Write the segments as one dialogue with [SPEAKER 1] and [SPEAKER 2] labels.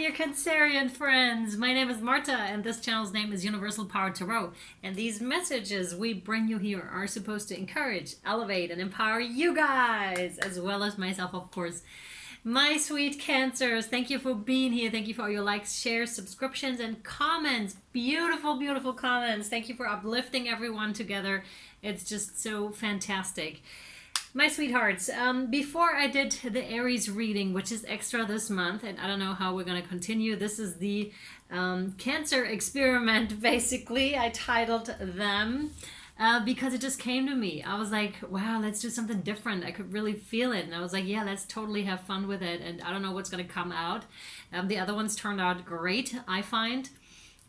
[SPEAKER 1] dear Cancerian friends. My name is Marthe, and this channel's name is Universal Power Tarot. And these messages we bring you here are supposed to encourage, elevate, and empower you guys, as well as myself, of course. My sweet Cancers, thank you for being here. Thank you for all your likes, shares, subscriptions, and comments. Beautiful, beautiful comments. Thank you for uplifting everyone together. It's just so fantastic. My sweethearts, before I did the Aries reading, which is extra this month, and I don't know how we're going to continue. This is the Cancer experiment, basically. I titled them because it just came to me. I was like, wow, let's do something different. I could really feel it. And I was like, yeah, let's totally have fun with it. And I don't know what's going to come out. The other ones turned out great, I find.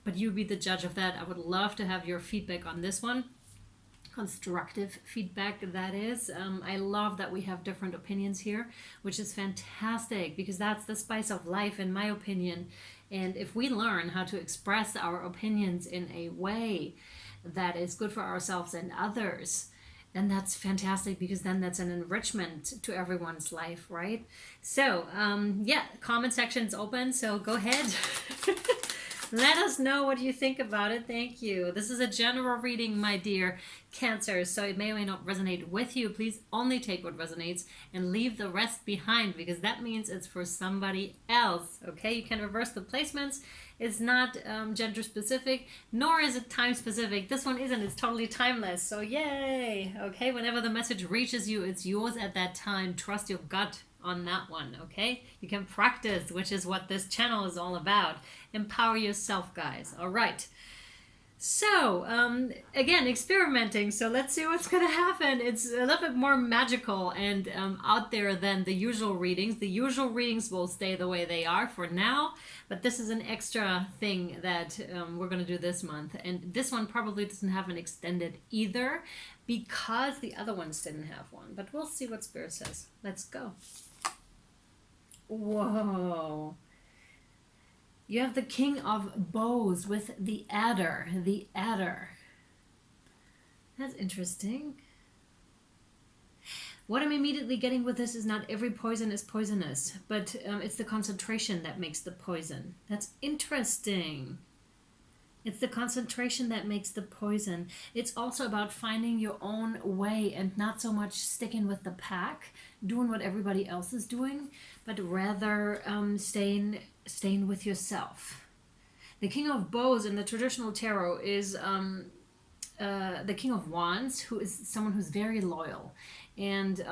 [SPEAKER 1] But you be the judge of that. I would love to have your feedback on this one. Constructive feedback, that is. I love that we have different opinions here, which is fantastic because that's the spice of life, in my opinion. And if we learn how to express our opinions in a way that is good for ourselves and others, then that's fantastic, because then that's an enrichment to everyone's life, right? So yeah, comment section's open, so go ahead. Let us know what you think about it. Thank you. This is a general reading, my dear Cancer, so it may or may not resonate with you. Please only take what resonates and leave the rest behind, because that means it's for somebody else. Okay, you can reverse the placements. It's not gender specific, nor is it time specific. This one isn't. It's totally timeless. So yay. Okay, whenever the message reaches you, it's yours at that time. Trust your gut on that one. Okay, you can practice, which is what this channel is all about. Empower yourself, guys. All right, so again, experimenting, so let's see what's gonna happen. It's a little bit more magical and out there than the usual readings. The usual readings will stay the way they are for now, but this is an extra thing that we're gonna do this month, and this one probably doesn't have an extended either, because the other ones didn't have one, but we'll see what Spirit says. Let's go. Whoa. You have the King of Bows with the Adder. The Adder. That's interesting. What I'm immediately getting with this is not every poison is poisonous, but it's the concentration that makes the poison. That's interesting. It's the concentration that makes the poison. It's also about finding your own way and not so much sticking with the pack, doing what everybody else is doing, but rather staying with yourself. The King of Bows in the traditional tarot is the King of Wands, who is someone who's very loyal. And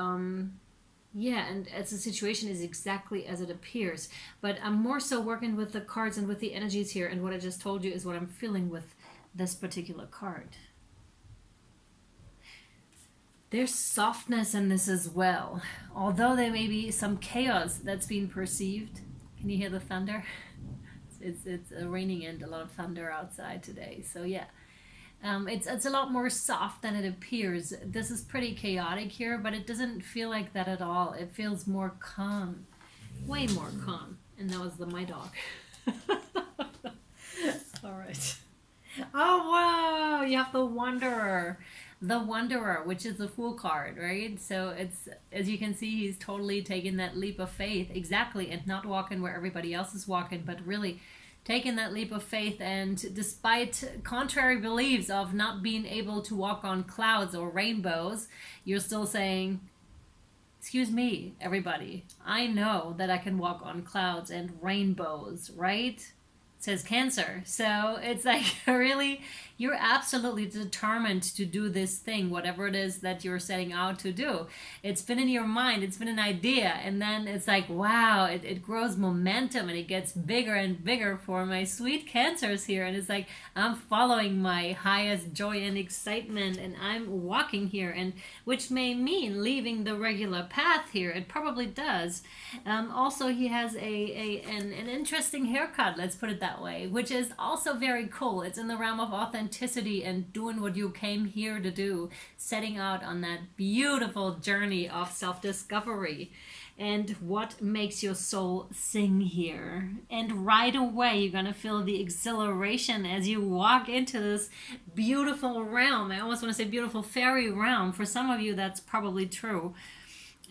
[SPEAKER 1] yeah, and as the situation is exactly as it appears. But I'm more so working with the cards and with the energies here, and what I just told you is what I'm feeling with this particular card. There's softness in this as well, although there may be some chaos that's being perceived. Can you hear the thunder? It's raining and a lot of thunder outside today, so yeah. It's a lot more soft than it appears. This is pretty chaotic here, but it doesn't feel like that at all. It feels more calm, way more calm. And that was my dog. All right. Oh, wow. You have the Wanderer. The Wanderer, which is the Fool card, right? So it's, as you can see, he's totally taking that leap of faith. Exactly. And not walking where everybody else is walking, but really taking that leap of faith, and despite contrary beliefs of not being able to walk on clouds or rainbows, you're still saying, excuse me, everybody, I know that I can walk on clouds and rainbows, right? Says Cancer. So it's like, really, you're absolutely determined to do this thing, whatever it is that you're setting out to do. It's been in your mind, it's been an idea, and then it's like, wow, it grows momentum and it gets bigger and bigger for my sweet Cancers here. And it's like, I'm following my highest joy and excitement, and I'm walking here, and which may mean leaving the regular path here. It probably does. Also, he has an interesting haircut, let's put it that way, which is also very cool. It's in the realm of authenticity and doing what you came here to do, setting out on that beautiful journey of self-discovery. And what makes your soul sing here? And right away you're gonna feel the exhilaration as you walk into this beautiful realm. I almost want to say beautiful fairy realm. For some of you that's probably true.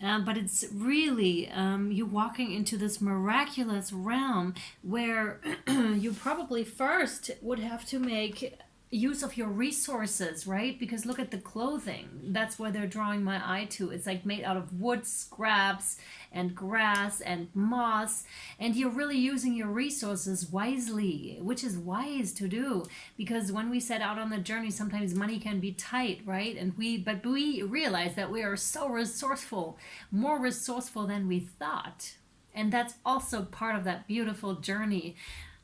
[SPEAKER 1] But it's really you walking into this miraculous realm where you probably first would have to make use of your resources, right? Because look at the clothing. That's where they're drawing my eye to. It's like made out of wood scraps and grass and moss, and you're really using your resources wisely, which is wise to do, because when we set out on the journey, sometimes money can be tight, right? But we realize that we are so resourceful, more resourceful than we thought, and that's also part of that beautiful journey.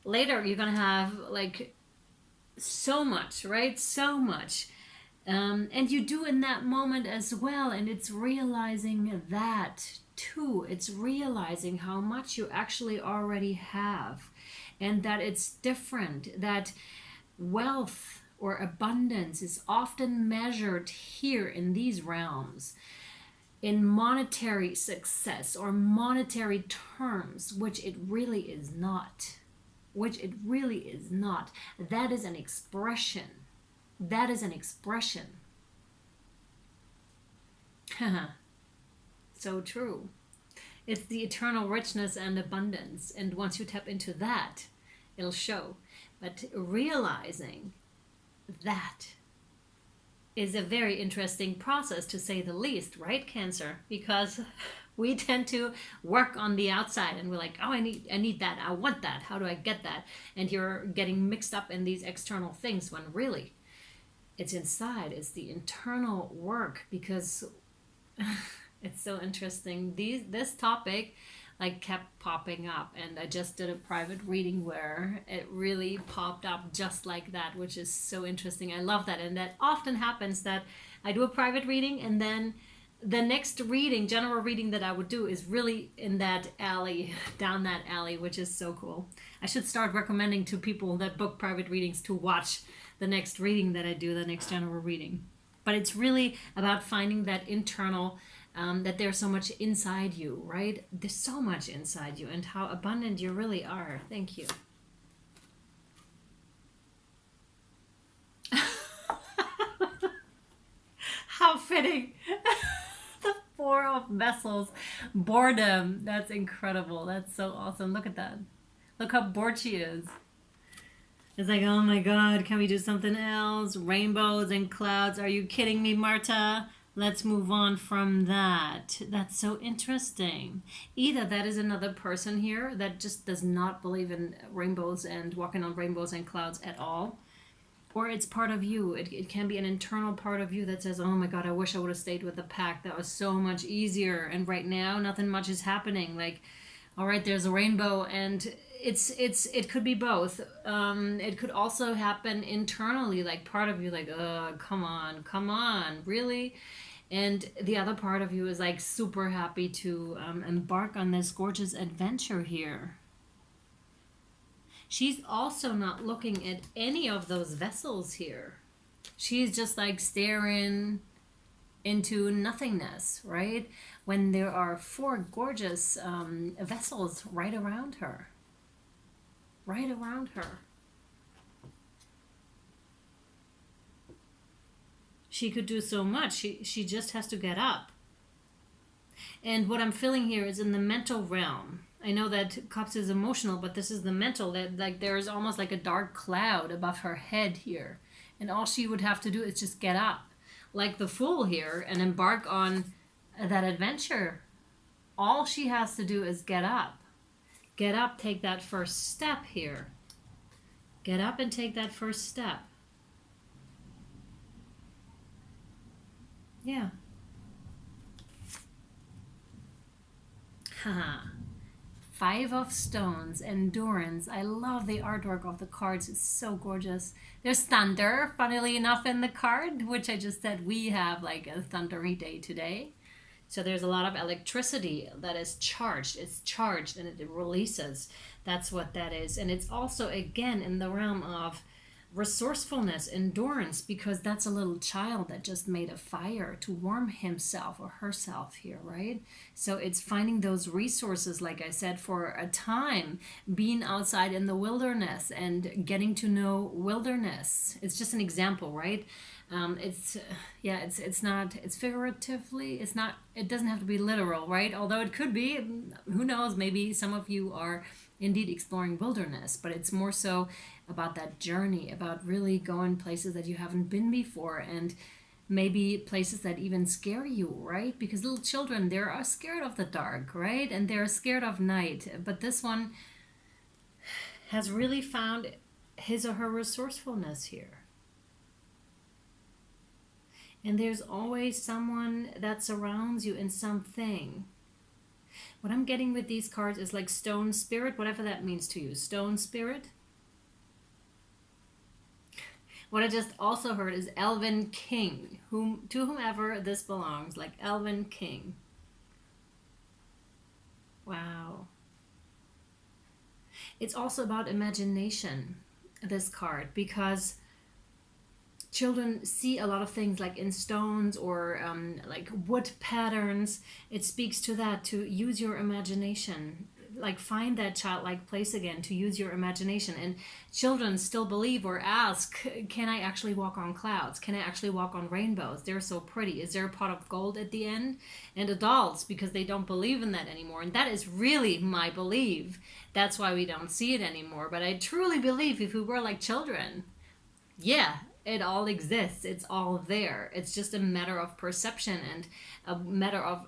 [SPEAKER 1] Later you're gonna have like so much, right? So much. And you do in that moment as well. And it's realizing that too. It's realizing how much you actually already have, and that it's different. That wealth or abundance is often measured here in these realms in monetary success or monetary terms, which it really is not. Which it really is not. That is an expression. That is an expression. So true. It's the eternal richness and abundance. And once you tap into that, it'll show. But realizing that is a very interesting process, to say the least, right, Cancer? Because we tend to work on the outside and we're like, oh, I need that, I want that, how do I get that? And you're getting mixed up in these external things when really it's inside. It's the internal work. Because it's so interesting, this topic like kept popping up, and I just did a private reading where it really popped up just like that, which is so interesting. I love that. And that often happens, that I do a private reading and then the next reading, general reading that I would do, is really in that alley, down that alley, which is so cool. I should start recommending to people that book private readings to watch the next reading that I do, the next general reading. But it's really about finding that internal, that there's so much inside you, right? There's so much inside you, and how abundant you really are. Thank you. How fitting. The Four of Vessels. Boredom. That's incredible. That's so awesome. Look at that. Look how bored she is. It's like, oh my God, can we do something else? Rainbows and clouds. Are you kidding me, Marthe? Let's move on from that. That's so interesting. Either that is another person here that just does not believe in rainbows and walking on rainbows and clouds at all. Or it's part of you. It can be an internal part of you that says, oh my God, I wish I would have stayed with the pack. That was so much easier. And right now, nothing much is happening. Like, all right, there's a rainbow, and it could be both. It could also happen internally, like part of you like, oh, come on, really? And the other part of you is like super happy to embark on this gorgeous adventure here. She's also not looking at any of those vessels here. She's just like staring into nothingness, right? When there are four gorgeous vessels right around her. Right around her. She could do so much. She just has to get up. And what I'm feeling here is in the mental realm. I know that Cups is emotional, but this is the mental. That like there's almost like a dark cloud above her head here. And all she would have to do is just get up, like the Fool here, and embark on that adventure. All she has to do is get up. Get up, take that first step here. Get up and take that first step. Yeah. Haha. Five of Stones, Endurance. I love the artwork of the cards. It's so gorgeous. There's thunder, funnily enough, in the card, which I just said we have like a thundery day today. So there's a lot of electricity that is charged. It's charged and it releases. That's what that is. And it's also, again, in the realm of resourcefulness, endurance, because that's a little child that just made a fire to warm himself or herself here, right? So it's finding those resources, like I said, for a time, being outside in the wilderness and getting to know wilderness. It's just an example, right? It's yeah, it's not, it's figuratively, it's not, it doesn't have to be literal, right? Although it could be, who knows, maybe some of you are indeed exploring wilderness, but it's more so about that journey, about really going places that you haven't been before, and maybe places that even scare you, right? Because little children, they are scared of the dark, right? And they're scared of night, but this one has really found his or her resourcefulness here. And there's always someone that surrounds you in something. What I'm getting with these cards is like stone spirit, whatever that means to you. Stone spirit. What I just also heard is elven king, to whomever this belongs, like elven king. Wow. It's also about imagination, this card, because children see a lot of things like in stones or like wood patterns. It speaks to that, to use your imagination, like find that childlike place again, to use your imagination. And children still believe or ask, can I actually walk on clouds? Can I actually walk on rainbows? They're so pretty. Is there a pot of gold at the end? And adults, because they don't believe in that anymore. And that is really my belief. That's why we don't see it anymore. But I truly believe if we were like children, yeah, it all exists. It's all there. It's just a matter of perception and a matter of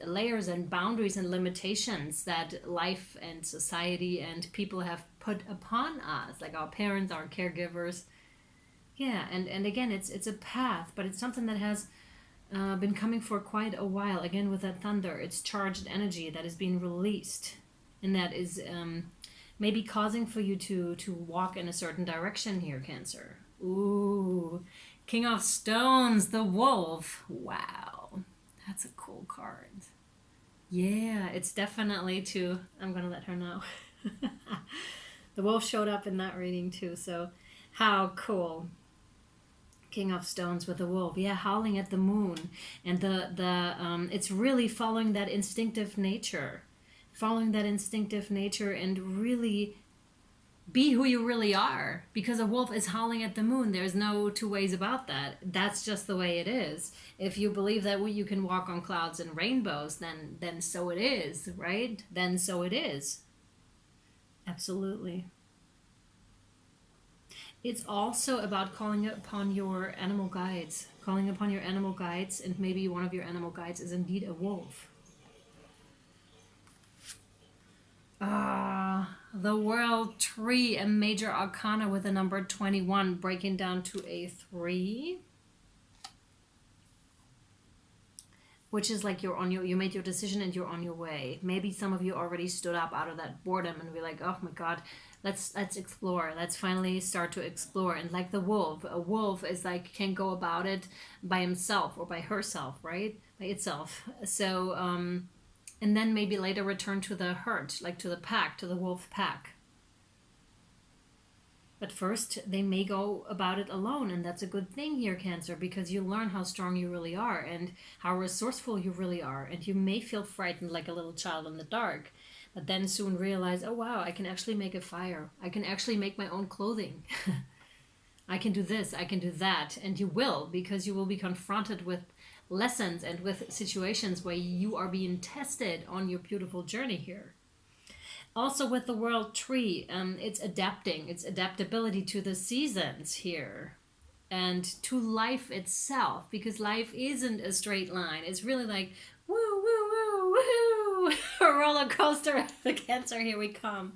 [SPEAKER 1] layers and boundaries and limitations that life and society and people have put upon us, like our parents, our caregivers. Yeah, and again, it's a path, but it's something that has been coming for quite a while. Again, with that thunder, it's charged energy that is being released, and that is maybe causing for you to walk in a certain direction here, Cancer. Ooh, King of Stones, the Wolf. Wow, that's a cool card. Yeah, it's definitely to, I'm gonna let her know. The wolf showed up in that reading too, so how cool. King of Stones with the wolf, yeah, howling at the moon, and the it's really following that instinctive nature, and really be who you really are, because a wolf is howling at the moon. There's no two ways about that. That's just the way it is. If you believe that you can walk on clouds and rainbows, then so it is, right? Then so it is. Absolutely. It's also about calling upon your animal guides, and maybe one of your animal guides is indeed a wolf. The World Tree, a major arcana with the number 21, breaking down to a 3. Which is like you made your decision and you're on your way. Maybe some of you already stood up out of that boredom and be like, oh my God, let's explore. Let's finally start to explore. And like the wolf, a wolf is like, can go about it by himself or by herself, right? By itself. So, and then maybe later return to the herd, like to the pack, to the wolf pack. But first, they may go about it alone, and that's a good thing here, Cancer, because you learn how strong you really are and how resourceful you really are. And you may feel frightened like a little child in the dark, but then soon realize, oh wow, I can actually make a fire. I can actually make my own clothing. I can do this, I can do that. And you will, because you will be confronted with lessons and with situations where you are being tested on your beautiful journey here. Also with the World Tree, it's adaptability to the seasons here and to life itself, because life isn't a straight line. It's really like woo woo woo woohoo, a roller coaster of the Cancer, here we come.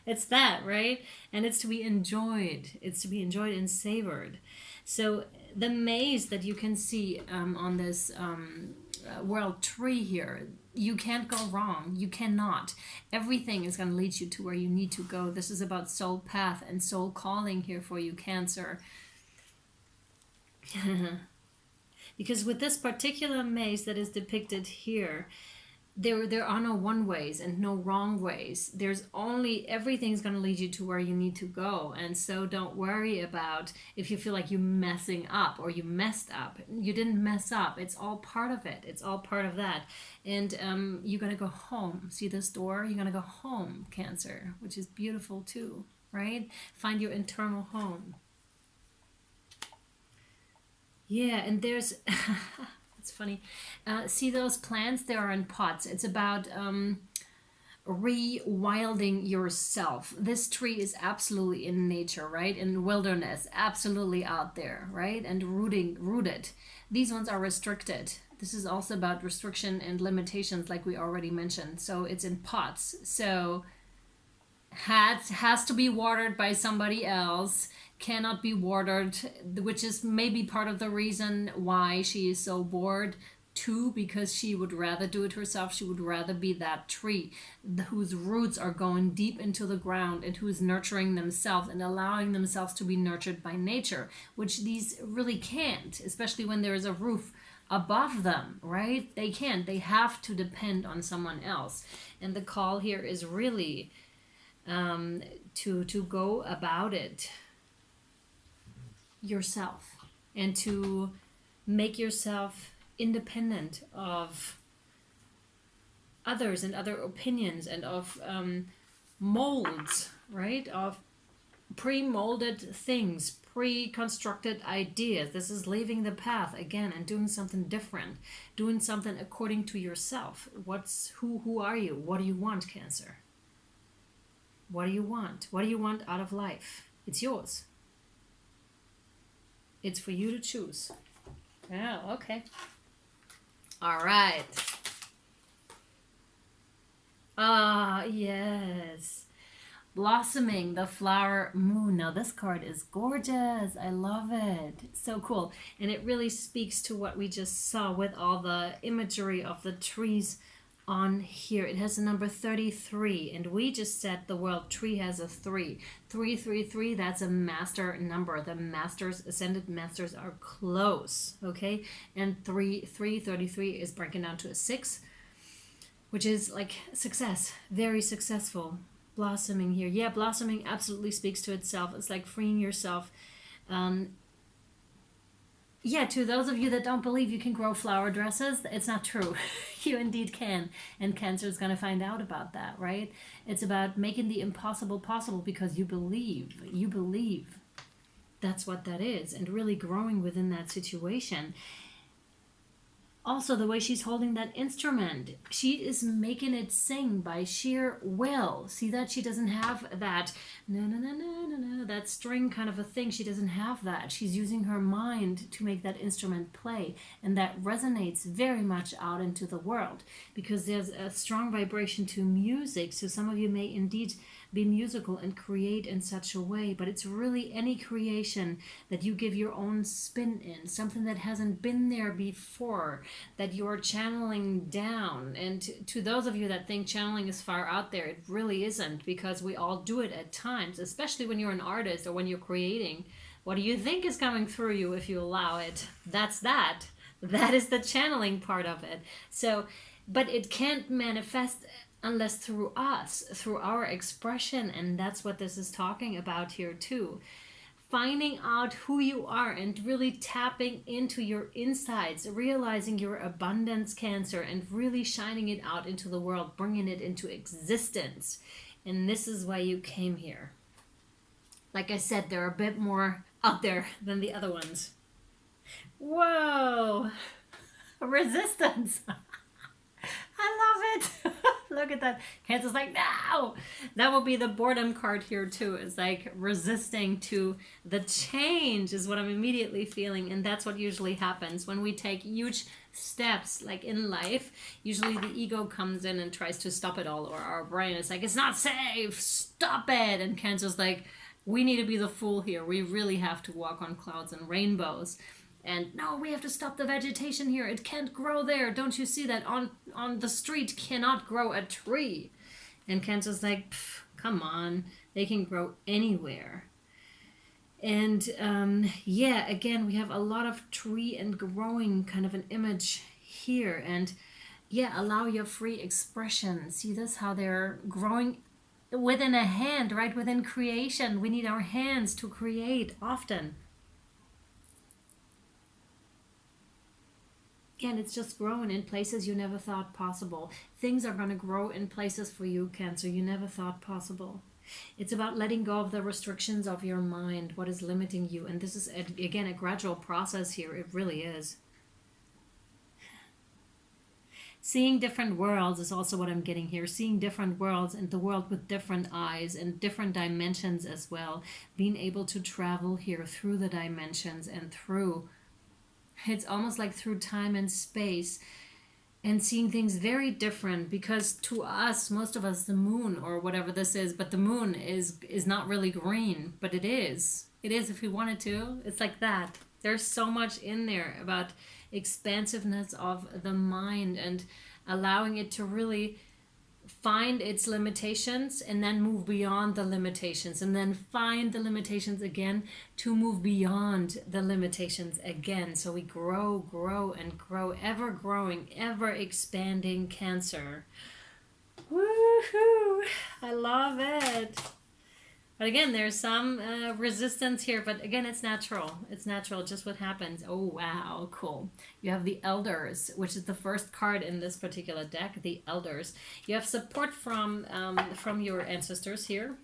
[SPEAKER 1] It's that, right? And it's to be enjoyed. It's to be enjoyed and savored. So the maze that you can see on this World Tree here, you can't go wrong. You cannot. Everything is going to lead you to where you need to go. This is about soul path and soul calling here for you, Cancer. Because with this particular maze that is depicted here, there are no one ways and no wrong ways. There's only, everything's going to lead you to where you need to go. And so don't worry about if you feel like you're messing up or you messed up. You didn't mess up. It's all part of it. It's all part of that. And you're going to go home. See this door? You're going to go home, Cancer, which is beautiful too, right? Find your internal home. Yeah, and there's it's funny. See those plants? They are in pots. It's about rewilding yourself. This tree is absolutely in nature, right? In the wilderness, absolutely out there, right? And rooted. These ones are restricted. This is also about restriction and limitations, like we already mentioned. So it's in pots. So has to be watered by somebody else, cannot be watered, which is maybe part of the reason why she is so bored too, because she would rather do it herself. She would rather be that tree whose roots are going deep into the ground and who is nurturing themselves and allowing themselves to be nurtured by nature, which these really can't, especially when there is a roof above them, right? They can't. They have to depend on someone else. And the call here is really to go about it yourself and to make yourself independent of others and other opinions and of molds, right? Of pre-molded things, pre-constructed ideas. This is leaving the path again and doing something different, doing something according to yourself. Who are you? What do you want, Cancer? What do you want? What do you want out of life? It's yours. It's for you to choose. Oh, okay. All right. Ah, yes. Blossoming, the flower moon. Now this card is gorgeous. I love it. So cool. And it really speaks to what we just saw with all the imagery of the trees on here. It has the number 33, and we just said the world tree has a 3. 333, that's a master number. The masters, ascended masters, are close, okay? And 333 is breaking down to a 6, which is like success, very successful. Blossoming here. Yeah, blossoming absolutely speaks to itself. It's like freeing yourself. Yeah, to those of you that don't believe you can grow flower dresses, it's not true. You indeed can. And Cancer is going to find out about that, right? It's about making the impossible possible because you believe. You believe. That's what that is. And really growing within that situation. Also, the way she's holding that instrument, she is making it sing by sheer will. See that? She doesn't have that that string kind of a thing. She doesn't have that. She's using her mind to make that instrument play, and that resonates very much out into the world because there's a strong vibration to music. So some of you may indeed be musical and create in such a way, but it's really any creation that you give your own spin in, something that hasn't been there before, that you're channeling down. And to those of you that think channeling is far out there, it really isn't, because we all do it at times, especially when you're an artist or when you're creating. What do you think is coming through you if you allow it? That is the channeling part of it. So, but it can't manifest unless through us, through our expression. And that's what this is talking about here too. Finding out who you are and really tapping into your insides, realizing your abundance, Cancer, and really shining it out into the world, bringing it into existence. And this is why you came here. Like I said, they're a bit more out there than the other ones. Whoa! Resistance! I love it. Look at that. Cancer's like, no! That will be the boredom card here too. It's like resisting to the change is what I'm immediately feeling. And that's what usually happens when we take huge steps like in life. Usually the ego comes in and tries to stop it all, or our brain is like, it's not safe, stop it. And Cancer's like, we need to be the fool here. We really have to walk on clouds and rainbows. And no, we have to stop the vegetation here. It can't grow there. Don't you see that on the street cannot grow a tree? And Cancer's like, come on, they can grow anywhere. And yeah, again, we have a lot of tree and growing kind of an image here. And yeah, allow your free expression. See this, how they're growing within a hand, right? Within creation. We need our hands to create often. And it's just growing in places you never thought possible. Things are going to grow in places for you, Cancer, you never thought possible. It's about letting go of the restrictions of your mind, what is limiting you. And this is, again, a gradual process here. It really is. Seeing different worlds is also what I'm getting here. Seeing different worlds and the world with different eyes and different dimensions as well. Being able to travel here through the dimensions and through, it's almost like through time and space, and seeing things very different, because to us, most of us, the moon or whatever this is, but the moon is not really green, but it is. It is if we wanted to. It's like that. There's so much in there about expansiveness of the mind and allowing it to really find its limitations and then move beyond the limitations, and then find the limitations again to move beyond the limitations again. So we grow and grow, ever growing, ever expanding, Cancer. Woohoo! I love it. But again, there's some resistance here, but again, it's natural. It's natural, just what happens. Oh, wow, cool. You have the Elders, which is the first card in this particular deck, the Elders. You have support from your ancestors here,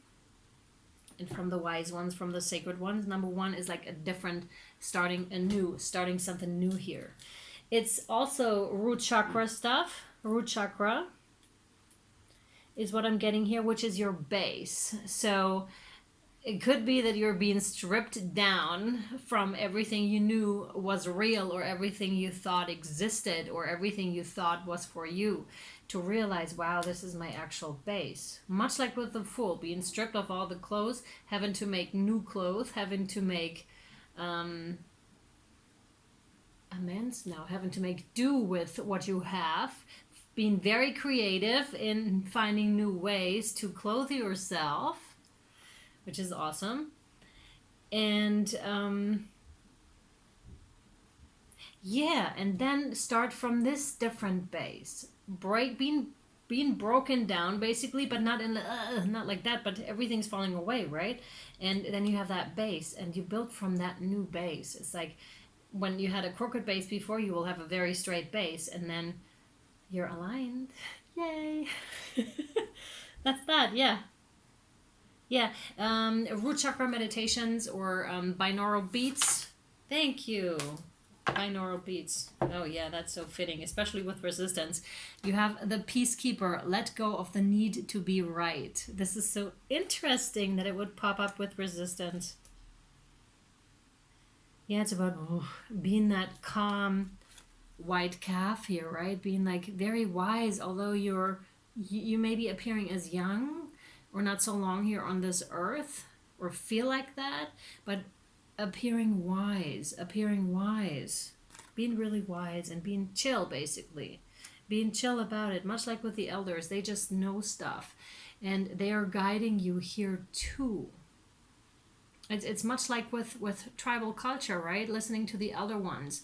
[SPEAKER 1] and from the wise ones, from the sacred ones. Number one is like a different, starting something new here. It's also root chakra stuff. Root chakra is what I'm getting here, which is your base. So it could be that you're being stripped down from everything you knew was real, or everything you thought existed, or everything you thought was for you, to realize, wow, this is my actual base. Much like with the Fool, being stripped of all the clothes, having to make new clothes, having to make amends now, having to make do with what you have, being very creative in finding new ways to clothe yourself, which is awesome. And yeah, and then start from this different base, being broken down basically, but not in not like that, but everything's falling away, right? And then you have that base, and you build from that new base. It's like when you had a crooked base before, you will have a very straight base, and then you're aligned. Yay. That's that. Yeah. Root chakra meditations or binaural beats. Thank you. Binaural beats. Oh yeah, that's so fitting, especially with resistance. You have the Peacekeeper. Let go of the need to be right. This is so interesting that it would pop up with resistance. Yeah, it's about being that calm white calf here, right? Being like very wise, although you may be appearing as young or not so long here on this earth, or feel like that, but appearing wise, being really wise and being chill, basically. Being chill about it, much like with the Elders. They just know stuff, and they are guiding you here too. It's much like with tribal culture, right? Listening to the elder ones.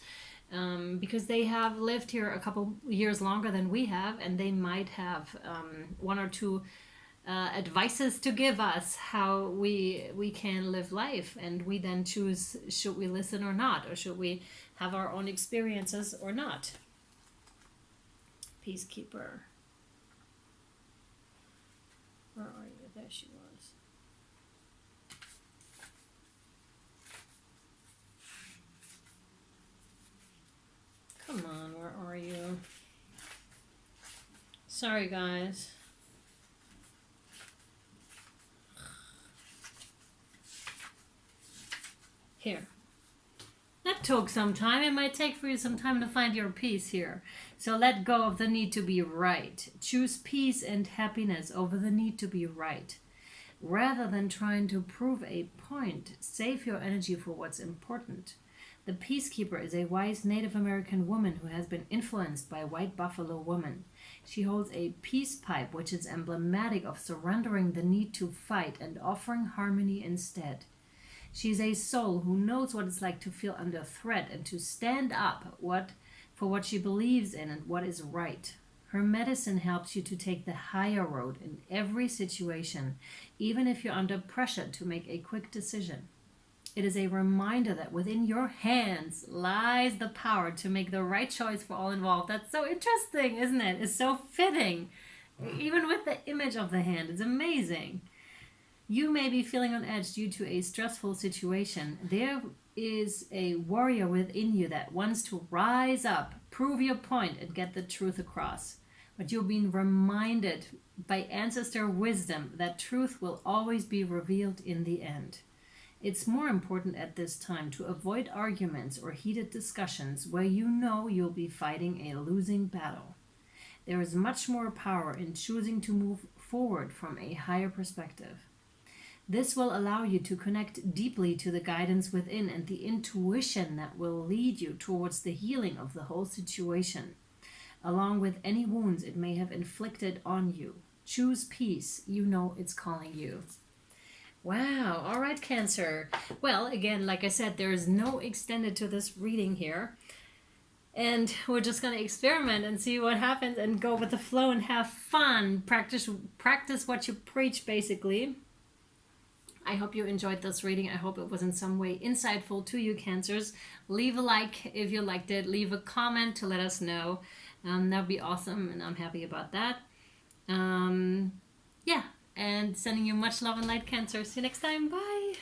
[SPEAKER 1] Because they have lived here a couple years longer than we have, and they might have one or two advices to give us how we can live life, and we then choose, should we listen or not, or should we have our own experiences or not. Peacekeeper. Where are you? There she was. Come on, where are you? Sorry, guys. Here. That took some time. It might take for you some time to find your peace here. So let go of the need to be right. Choose peace and happiness over the need to be right. Rather than trying to prove a point, save your energy for what's important. The Peacekeeper is a wise Native American woman who has been influenced by a white buffalo woman. She holds a peace pipe, which is emblematic of surrendering the need to fight and offering harmony instead. She's a soul who knows what it's like to feel under threat and to stand up for what she believes in and what is right. Her medicine helps you to take the higher road in every situation, even if you're under pressure to make a quick decision. It is a reminder that within your hands lies the power to make the right choice for all involved. That's so interesting, isn't it? It's so fitting. Even with the image of the hand, it's amazing. You may be feeling on edge due to a stressful situation. There is a warrior within you that wants to rise up, prove your point, and get the truth across. But you're being reminded by ancestor wisdom that truth will always be revealed in the end. It's more important at this time to avoid arguments or heated discussions where you know you'll be fighting a losing battle. There is much more power in choosing to move forward from a higher perspective. This will allow you to connect deeply to the guidance within and the intuition that will lead you towards the healing of the whole situation, along with any wounds it may have inflicted on you. Choose peace. You know it's calling you. Wow. All right, Cancer. Well, again, like I said, there is no extended to this reading here. And we're just going to experiment and see what happens and go with the flow and have fun. Practice what you preach, basically. I hope you enjoyed this reading. I hope it was in some way insightful to you, Cancers. Leave a like if you liked it. Leave a comment to let us know. That would be awesome, and I'm happy about that. Yeah. And sending you much love and light, Cancer. See you next time. Bye.